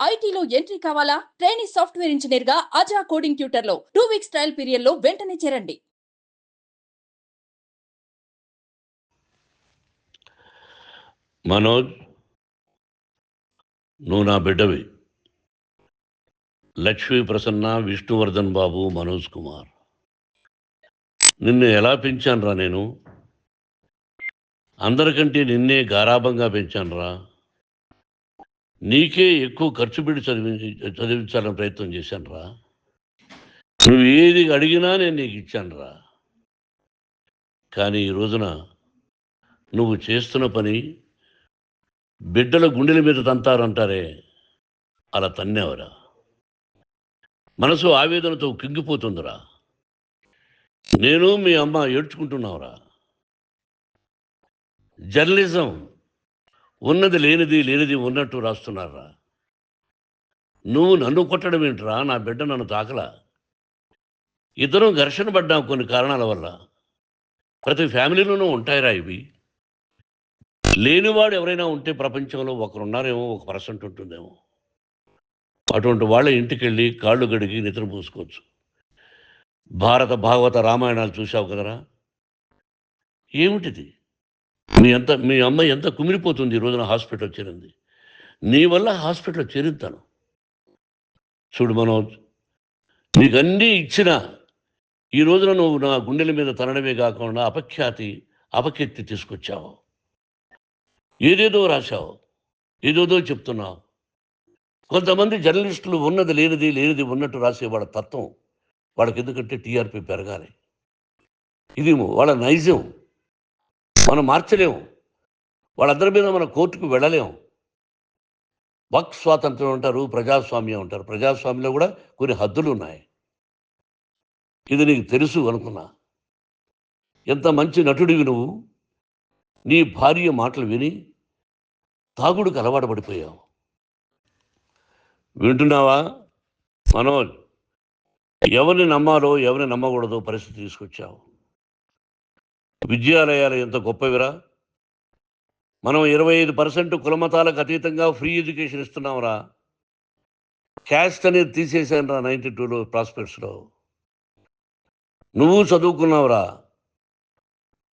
ఐటీలో ఎంట్రీ కావాలా? Trainee software engineer గా అజా కోడింగ్ ట్యూటర్ లో 2 వీక్స్ ట్రయల్ పీరియడ్ లో వెంటనే చేరండి. మనోజ్, నువ్వు నా బిడ్డవి. లక్ష్మీ ప్రసన్న, విష్ణువర్ధన్ బాబు, మనోజ్ కుమార్. నిన్ను ఎలా పెంచానురా నేను? అందరికంటే నిన్నే గారాభంగా పెంచానురా. నీకే ఎక్కువ ఖర్చు పెట్టి చదివించాలని ప్రయత్నం చేశానురా. నువ్వు ఏది అడిగినా నేను నీకు ఇచ్చానురా. కానీ ఈ రోజున నువ్వు చేస్తున్న పని బిడ్డల గుండెల మీద తంతారంటారే, అలా తన్నేవరా. మనసు ఆవేదనతో కింగిపోతుందిరా. నేను మీ అమ్మ ఏడ్చుకుంటున్నావురా. జర్నలిజం ఉన్నది లేనిది, లేనిది ఉన్నట్టు రాస్తున్నారా. నువ్వు నన్ను కొట్టడం ఏంట్రా? నా బిడ్డ నన్ను తాకలా. ఇద్దరం ఘర్షణ పడ్డాం కొన్ని కారణాల వల్ల. ప్రతి ఫ్యామిలీలోనూ ఉంటాయిరా ఇవి. లేనివాడు ఎవరైనా ఉంటే ప్రపంచంలో ఒకరున్నారేమో, 1% ఉంటుందేమో. అటువంటి వాళ్ళ ఇంటికి వెళ్ళి కాళ్ళు గడిగి నిద్ర పూసుకోవచ్చు. భారత భాగవత రామాయణాలు చూశావు కదరా. ఏమిటిది? మీ అమ్మ ఎంత కుమిలిపోతుంది ఈ రోజున హాస్పిటల్ చేరింది. నీ వల్ల హాస్పిటల్ చేరుతాను. చూడు మనోజ్, నీకన్నీ ఇచ్చిన ఈ రోజున నువ్వు నా గుండెల మీద తనడమే కాకుండా అపకీర్తి తీసుకొచ్చావు. ఏదేదో రాశావు, ఏదేదో చెప్తున్నావు. కొంతమంది జర్నలిస్టులు ఉన్నది లేనిది, లేనిది ఉన్నట్టు రాసేవాళ్ళ తత్వం వాళ్ళకి. ఎందుకంటే టీఆర్పీ పెరగాలి. ఇది వాళ్ళ నైజం. మనం మార్చలేము. వాళ్ళందరి మీద మన కోర్టుకు వెళ్ళలేము. వాక్ స్వాతంత్రం అంటారు, ప్రజాస్వామ్యం అంటారు. ప్రజాస్వామ్యంలో కూడా కొన్ని హద్దులు ఉన్నాయి. ఇది నీకు తెలుసు అనుకున్నా. ఎంత మంచి నటుడివి నువ్వు. నీ భార్య మాటలు విని తాగుడుకు అలవాటు పడిపోయావు. వింటున్నావా మనోజ్? ఎవరిని నమ్మాలో ఎవరిని నమ్మకూడదో పరిస్థితి తీసుకొచ్చావు. విద్యాలయాలు ఎంత గొప్పవిరా. మనం 25% కులమతాలకు అతీతంగా ఫ్రీ ఎడ్యుకేషన్ ఇస్తున్నాంరా. క్యాస్ట్ అనేది తీసేసానురా 92లో ప్రాస్పెక్ట్స్లో. నువ్వు చదువుకున్నావురా.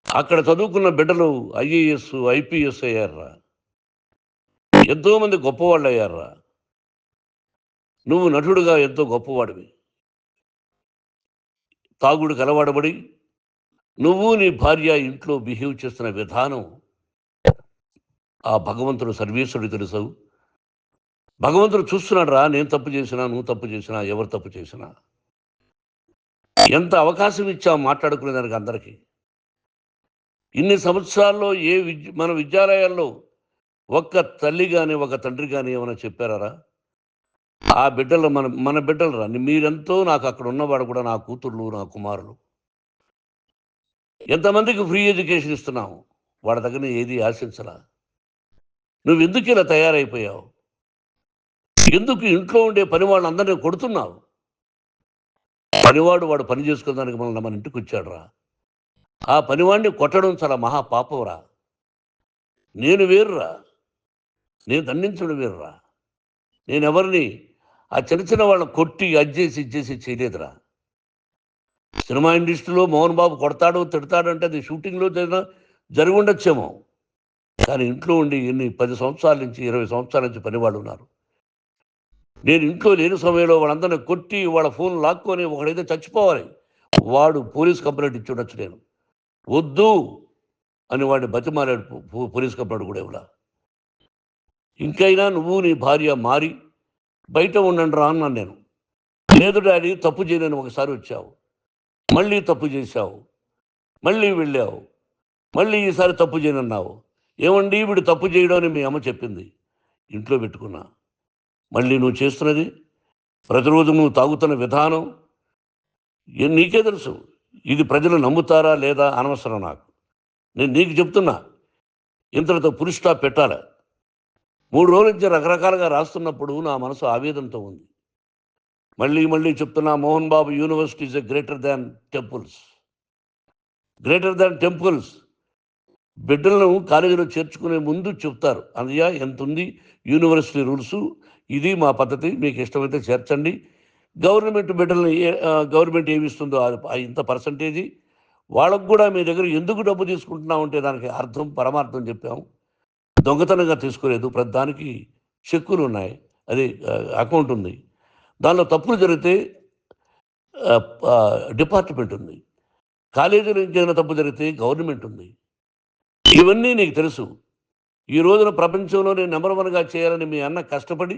అక్కడ చదువుకున్న బిడ్డలు ఐఏఎస్, ఐపీఎస్ అయ్యారురా. ఎంతోమంది గొప్పవాళ్ళు అయ్యారురా. నువ్వు నటుడుగా ఎంతో గొప్పవాడివి. తాగుడికి అలవాటుపడి నువ్వు నీ భార్య ఇంట్లో బిహేవ్ చేస్తున్న విధానం ఆ భగవంతుడు సర్వేశ్వరుడు తెలుసు. భగవంతుడు చూస్తున్నాడు రా. నేను తప్పు చేసినా, నువ్వు తప్పు చేసినా, ఎవరు తప్పు చేసినా. ఎంత అవకాశం ఇచ్చావు మాట్లాడుకునేదానికి అందరికీ. ఇన్ని సంవత్సరాల్లో మన విద్యాలయాల్లో ఒక్క తల్లి కానీ ఒక తండ్రి కానీ ఏమైనా చెప్పారా? ఆ బిడ్డలు మన బిడ్డలు రా. మీరెంతో నాకు అక్కడ ఉన్నవాడు కూడా నా కూతుర్లు, నా కుమారులు. ఎంతమందికి ఫ్రీ ఎడ్యుకేషన్ ఇస్తున్నావు. వాళ్ళ దగ్గర ఏది ఆశించలా. నువ్వు ఎందుకు ఇలా తయారైపోయావు? ఎందుకు ఇంట్లో ఉండే పని వాళ్ళందరినీ కొడుతున్నావు? పనివాడు వాడు పని చేసుకునేదానికి మన ఇంటికి వచ్చాడు రా. ఆ పనివాడిని కొట్టడం చాలా మహాపాపంరా. నేను వేరురా. నేను దండించడం వేరురా. నేను ఎవరిని ఆ చిన్న వాళ్ళని కొట్టి అజ్జేసి ఇచ్చేసి చేయలేదురా. సినిమా ఇండస్ట్రీలో మోహన్ బాబు కొడతాడు, తిడతాడు అంటే అది షూటింగ్లో జరిగి ఉండొచ్చేమో. కానీ ఇంట్లో ఉండి 10 సంవత్సరాల నుంచి 20 సంవత్సరాల నుంచి పనివాళ్ళు ఉన్నారు. నేను ఇంట్లో లేని సమయంలో వాళ్ళందరినీ కొట్టి వాళ్ళ ఫోన్ లాక్కొని ఒకడైతే చచ్చిపోవాలి. వాడు పోలీస్ కంప్లైంట్ ఇచ్చి ఉండొచ్చు. నేను వద్దు అని వాడిని బతిమాలాడు. పోలీస్ కంప్లైంట్ కూడా ఇవ్వలా. ఇంకైనా నువ్వు నీ భార్య మారి బయట ఉండండి రా అన్నాను నేను. లేదు డాడీ, తప్పు చేయలేని ఒకసారి వచ్చావు, మళ్ళీ తప్పు చేశావు, మళ్ళీ వెళ్ళావు, మళ్ళీ ఈసారి తప్పు చేయనన్నావు. ఏమండి వీడు తప్పు చేయడం అని మీ అమ్మ చెప్పింది. ఇంట్లో పెట్టుకున్నా. మళ్ళీ నువ్వు చేస్తున్నది, ప్రతిరోజు నువ్వు తాగుతున్న విధానం నీకే తెలుసు. ఇది ప్రజలు నమ్ముతారా లేదా అనవసరం నాకు. నేను నీకు చెప్తున్నా, ఇంతటితో పులి స్టాప్ పెట్టాలి. 3 రోజుల నుంచి రకరకాలుగా రాస్తున్నప్పుడు నా మనసు ఆవేదనతో ఉంది. మళ్ళీ చెప్తున్నా, Mohan Babu university is greater than temples. Greater than temples. బిడ్డలను కాలేజీలో చేర్చుకునే ముందు చెప్తారు, అన్నయ్య ఎంత ఉంది యూనివర్సిటీ రూల్స్, ఇది మా పద్ధతి, మీకు ఇష్టమైతే చేర్చండి. గవర్నమెంట్ బిడ్డల్ని గవర్నమెంట్ ఏమిస్తుందో ఇంత పర్సంటేజీ వాళ్ళకు కూడా మీ దగ్గర ఎందుకు డబ్బు తీసుకుంటున్నాం అంటే దానికి అర్థం పరమార్థం చెప్పాము. దొంగతనంగా తీసుకోలేదు, ప్రతి దానికి చెక్కులు ఉన్నాయి, అది అకౌంట్ ఉంది. దానిలో తప్పులు జరిగితే డిపార్ట్మెంట్ ఉంది, కాలేజీలో ఇంకేదైనా తప్పు జరిగితే గవర్నమెంట్ ఉంది. ఇవన్నీ నీకు తెలుసు. ఈ రోజున ప్రపంచంలోనే నెంబర్ 1గా చేయాలని మీ అన్న కష్టపడి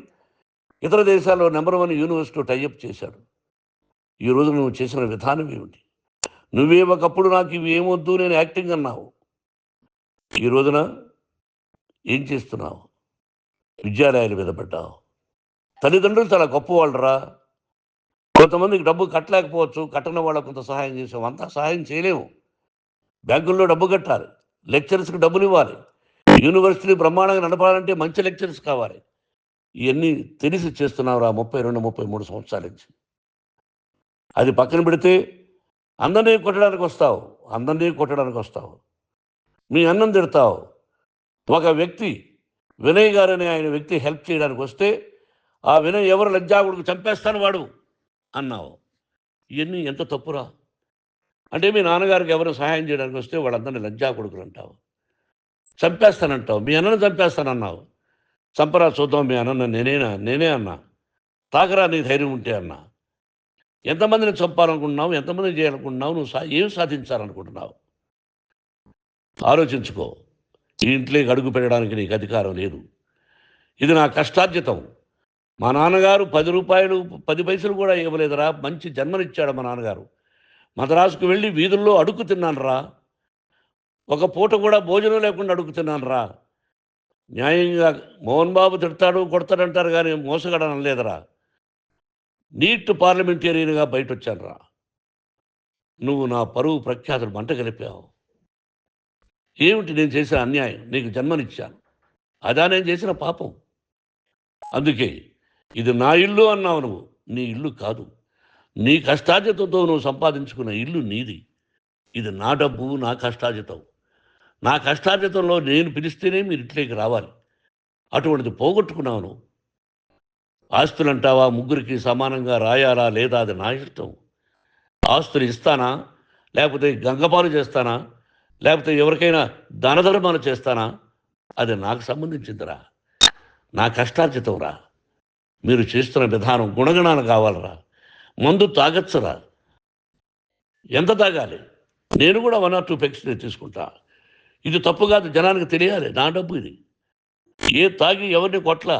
ఇతర దేశాల్లో నెంబర్ 1 యూనివర్సిటీ టైఅప్ చేశాడు. ఈ రోజు నువ్వు చేసిన విధానం ఏమిటి? నువ్వే ఒకప్పుడు నాకు ఇవి ఏమొద్దు నేను యాక్టింగ్ అన్నావు, ఈ రోజున ఏం చేస్తున్నావు? విద్యాలయాల మీద పడ్డావు. తల్లిదండ్రులు చాలా గొప్పవాళ్ళరా. కొంతమందికి డబ్బు కట్టలేకపోవచ్చు, కట్టని వాళ్ళకు కొంత సహాయం చేసాం, అంతా సహాయం చేయలేము. బ్యాంకుల్లో డబ్బు కట్టాలి, లెక్చరర్స్కి డబ్బులు ఇవ్వాలి, యూనివర్సిటీ బ్రహ్మాండంగా నడపాలంటే మంచి లెక్చరర్స్ కావాలి. ఇవన్నీ తెలిసి చేస్తున్నావురా 32-33 సంవత్సరాల నుంచి. అది పక్కన పెడితే అందరినీ కొట్టడానికి వస్తావు, మీ అన్నం తిడతావు. ఒక వ్యక్తి వినయ్ గారని ఆయన వ్యక్తి హెల్ప్ చేయడానికి వస్తే ఆ వినయ్ ఎవరు లజ్జాగుడికి చంపేస్తాను వాడు అన్నావు. ఇవన్నీ ఎంత తప్పురా? అంటే మీ నాన్నగారికి ఎవరు సహాయం చేయడానికి వస్తే వాళ్ళందరినీ లజ్జాగుడుకులు అంటావు, చంపేస్తానంటావు. మీ అన్నను చంపేస్తానన్నావు. చంపరా చూద్దాం మీ అన్న, నేనే అన్నా. తాకరా నీ ధైర్యం ఉంటే అన్నా. ఎంతమందిని చంపాలనుకుంటున్నావు, ఎంతమందిని చేయాలనుకుంటున్నావు, నువ్వు ఏం సాధించాలనుకుంటున్నావు? ఆలోచించుకో. ఈ ఇంట్లోకి అడుగు పెట్టడానికి నీకు అధికారం లేదు. ఇది నా కష్టార్జితం. మా నాన్నగారు 10 రూపాయలు 10 పైసలు కూడా ఇవ్వలేదురా. మంచి జన్మనిచ్చాడు మా నాన్నగారు. మద్రాసుకు వెళ్ళి వీధుల్లో అడుగు తిన్నాను రా. ఒక పూట కూడా భోజనం లేకుండా అడుగు తిన్నాను రా. న్యాయంగా మోహన్ బాబు తిడతాడు కొడతాడంటారు కానీ మోసగడనం లేదురా. నీట్ పార్లమెంటేరియన్గా బయట వచ్చాను రా. నువ్వు నా పరువు ప్రఖ్యాతులు మంట కలిపావు. ఏమిటి నేను చేసిన అన్యాయం? నీకు జన్మనిచ్చాను, అదా నేను చేసిన పాపం. అందుకే ఇది నా ఇల్లు అన్నావు. నువ్వు నీ ఇల్లు కాదు, నీ కష్టార్జితంతో నువ్వు సంపాదించుకున్న ఇల్లు నీది. ఇది నా డబ్బు, నా కష్టార్జితం. నా కష్టార్జితంలో నేను పిలిస్తేనే మీరు ఇంట్లోకి రావాలి. అటువంటిది పోగొట్టుకున్నావు నువ్వు. ఆస్తులు అంటావా, ముగ్గురికి సమానంగా రాయాలా లేదా అది నా ఇష్టం. ఆస్తులు ఇస్తానా, లేకపోతే గంగపాలు చేస్తానా, లేకపోతే ఎవరికైనా దానధర్మాలు చేస్తానా, అది నాకు సంబంధించిందిరా, నా కష్టార్జితం రా. మీరు చేస్తున్న విధానం గుణగణాలు కావాలరా. మందు తాగచ్చురా, ఎంత తాగాలి? నేను కూడా 1 or 2 పెగ్స్ తీసుకుంటా. ఇది తప్పు కాదు, జనానికి తెలియాలి. నా డబ్బు ఇది. తాగి ఎవరిని కొట్లా,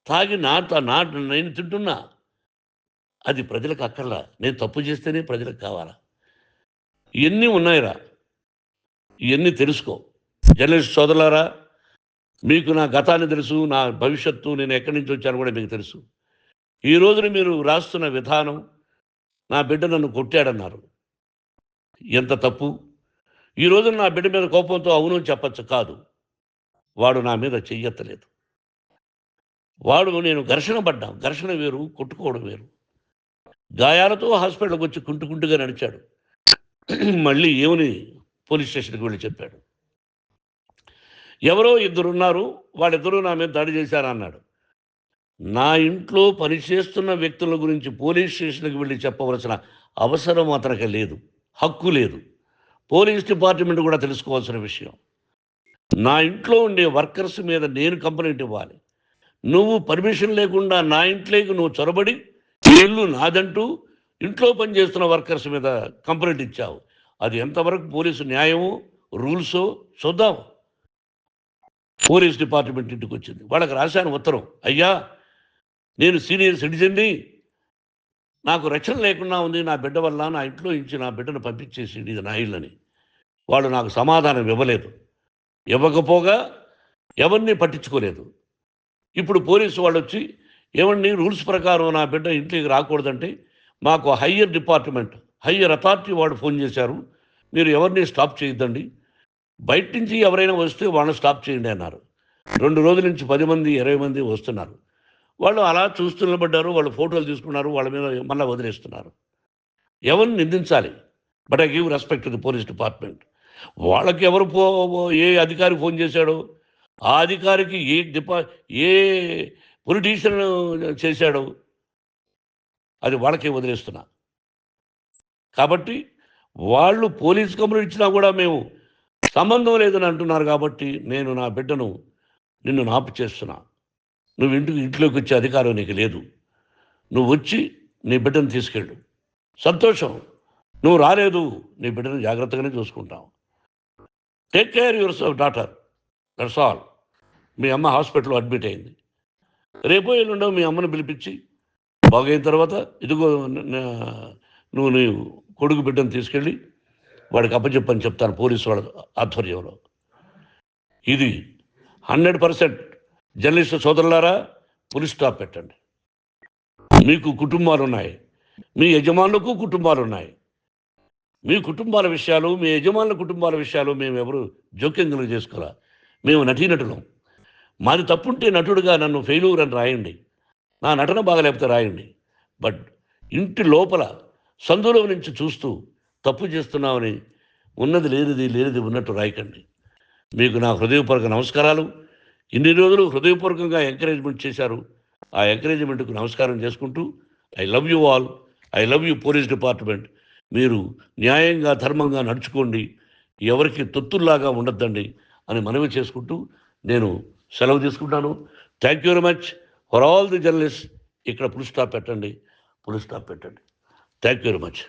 తాగి నేను తింటున్నా, అది ప్రజలకు అక్కర్లా. నేను తప్పు చేస్తేనే ప్రజలకు కావాలా. ఇవన్నీ ఉన్నాయిరా, ఇవన్నీ తెలుసుకో. జర్నలిస్ట్ సోదరులారా, మీకు నా గతాన్ని తెలుసు, నా భవిష్యత్తు, నేను ఎక్కడి నుంచి వచ్చాను కూడా మీకు తెలుసు. ఈ రోజున మీరు రాస్తున్న విధానం, నా బిడ్డ నన్ను కొట్టాడన్నారు, ఎంత తప్పు. ఈ రోజున నా బిడ్డ మీద కోపంతో అవును చెప్పచ్చు, కాదు. వాడు నా మీద చెయ్యెత్తలేదు. నేను ఘర్షణ పడ్డాం. ఘర్షణ వేరు, కొట్టుకోవడం వేరు. గాయాలతో హాస్పిటల్కి వచ్చి కుంటుకుంటుగా నడిచాడు. మళ్ళీ ఏమని పోలీస్ స్టేషన్కి వెళ్ళి చెప్పాడు. ఎవరో 2 ఉన్నారు, వాళ్ళిద్దరూ నా మీద దాడి చేశారన్నాడు. నా ఇంట్లో పనిచేస్తున్న వ్యక్తుల గురించి పోలీస్ స్టేషన్కి వెళ్ళి చెప్పవలసిన అవసరం అతనికి లేదు, హక్కు లేదు. పోలీస్ డిపార్ట్మెంట్ కూడా తెలుసుకోవాల్సిన విషయం. నా ఇంట్లో ఉండే వర్కర్స్ మీద నేను కంప్లైంట్ ఇవ్వాలి. నువ్వు పర్మిషన్ లేకుండా నా ఇంట్లోకి నువ్వు చొరబడి ఇల్లు నాదంటూ ఇంట్లో పనిచేస్తున్న వర్కర్స్ మీద కంప్లైంట్ ఇచ్చావు. అది ఎంతవరకు పోలీసు న్యాయమో రూల్సో చూద్దాం. పోలీస్ డిపార్ట్మెంట్ ఇంటికి వచ్చింది, వాళ్ళకి రాశాను ఉత్తరం, అయ్యా నేను సీనియర్ సిటిజన్ని, నాకు రక్షణ లేకుండా ఉంది, నా బిడ్డ వల్ల నా ఇంట్లో నుంచి నా బిడ్డను పంపించేసి ఇది నా ఇల్లని. వాళ్ళు నాకు సమాధానం ఇవ్వలేదు. ఇవ్వకపోగా ఎవరిని పట్టించుకోలేదు. ఇప్పుడు పోలీసు వాళ్ళు వచ్చి ఏమండి రూల్స్ ప్రకారం నా బిడ్డ ఇంట్లోకి రాకూడదంటే మాకు హయ్యర్ అథారిటీ వాళ్ళు ఫోన్ చేశారు, మీరు ఎవరిని స్టాప్ చేయొద్దండి, బయట నుంచి ఎవరైనా వస్తే వాళ్ళని స్టాప్ చేయండి అన్నారు. 2 రోజుల నుంచి 10 మంది 20 మంది వస్తున్నారు. వాళ్ళు అలా చూస్తూ నిలబడ్డారు, వాళ్ళు ఫోటోలు తీసుకున్నారు, వాళ్ళ మీద మళ్ళీ వదిలేస్తున్నారు. ఎవరిని నిందించాలి? But I give respect to the police department. వాళ్ళకి ఏ అధికారి ఫోన్ చేశాడో ఆ అధికారికి ఏ పొలిటీషియన్ చేశాడు, అది వాళ్ళకే వదిలేస్తున్నా. కాబట్టి వాళ్ళు పోలీస్ కంప్లైంట్ ఇచ్చినా కూడా మేము సంబంధం లేదని అంటున్నారు. కాబట్టి నేను నా బిడ్డను నిన్ను నాపు చేస్తున్నా. నువ్వు ఇంట్లోకి వచ్చే అధికారం నీకు లేదు. నువ్వు వచ్చి నీ బిడ్డను తీసుకెళ్ళు. సంతోషం. నువ్వు రాలేదు, నీ బిడ్డను జాగ్రత్తగానే చూసుకుంటావు. Take care your daughter, that's all. మీ అమ్మ హాస్పిటల్లో అడ్మిట్ అయింది. రేపో ఎల్లుండో మీ అమ్మను పిలిపించి బాగైన తర్వాత ఇదిగో నువ్వు నీ కొడుకు బిడ్డను తీసుకెళ్ళి వాడికి అప్పచెప్పని చెప్తాను పోలీసు వాళ్ళ ఆధ్వర్యంలో. ఇది 100% జర్నలిస్టు సోదరులారా, పులి స్టాప్ పెట్టండి. మీకు కుటుంబాలు ఉన్నాయి, మీ యజమానులకు కుటుంబాలు ఉన్నాయి. మీ కుటుంబాల విషయాలు, మీ యజమానుల కుటుంబాల విషయాలు మేము ఎవరు జోక్యం కలుగు చేసుకోవాలా. మేము నటీనటులం. మాది తప్పుంటే నటుడుగా నన్ను ఫెయిల్యూర్ అని రాయండి, నా నటన బాగలేకపోతే రాయండి. బట్ ఇంటి లోపల సందులో నుంచి చూస్తూ తప్పు చేస్తున్నామని ఉన్నది లేనిది లేనిది ఉన్నట్టు రాయకండి. మీకు నా హృదయపూర్వక నమస్కారాలు. ఇన్ని రోజులు హృదయపూర్వకంగా ఎంకరేజ్మెంట్ చేశారు. ఆ ఎంకరేజ్మెంట్కు నమస్కారం చేసుకుంటూ I love you all. I love you police department. మీరు న్యాయంగా ధర్మంగా నడుచుకోండి, ఎవరికి తొత్తుల్లాగా ఉండొద్దండి అని మనవి చేసుకుంటూ నేను సెలవు తీసుకుంటాను. Thank you very much for all the journalist. ఇక్కడ పులి స్టాప్ పెట్టండి, పులి స్టాప్ పెట్టండి. Thank you very much.